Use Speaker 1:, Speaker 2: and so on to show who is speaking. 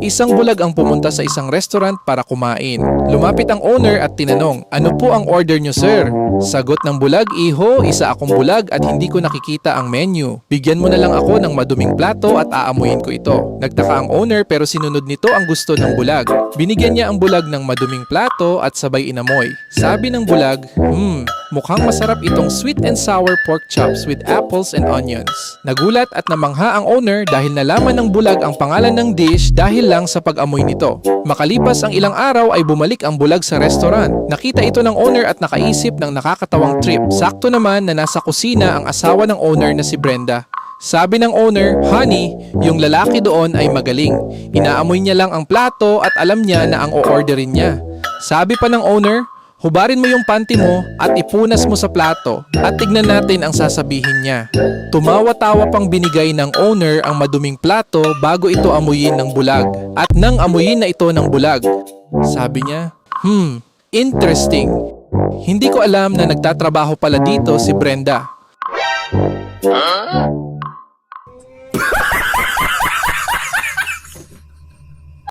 Speaker 1: Isang bulag ang pumunta sa isang restaurant para kumain. Lumapit ang owner at tinanong, "Ano po ang order nyo, sir?" Sagot ng bulag, "Iho, isa akong bulag at hindi ko nakikita ang menu. Bigyan mo na lang ako ng maduming plato at aamuyin ko ito." Nagtaka ang owner pero sinunod nito ang gusto ng bulag. Binigyan niya ang bulag ng maduming plato at sabay inamoy. Sabi ng bulag, mukhang masarap itong sweet and sour pork chops with apples and onions." Nagulat at namangha ang owner dahil nalaman ng bulag ang pangalan ng dish dahil lang sa pag-amoy nito. Makalipas ang ilang araw ay bumalik ang bulag sa restaurant. Nakita ito ng owner at nakaisip ng nakakatawang trip. Sakto naman na nasa kusina ang asawa ng owner na si Brenda. Sabi ng owner, "Honey, yung lalaki doon ay magaling. Inaamoy niya lang ang plato at alam niya na ang o-orderin niya." Sabi pa ng owner, "Hubarin mo yung panty mo at ipunas mo sa plato at tignan natin ang sasabihin niya." Tumawa-tawa pang binigay ng owner ang maduming plato bago ito amuyin ng bulag. At nang amuyin na ito ng bulag, sabi niya, interesting. Hindi ko alam na nagtatrabaho pala dito si Brenda."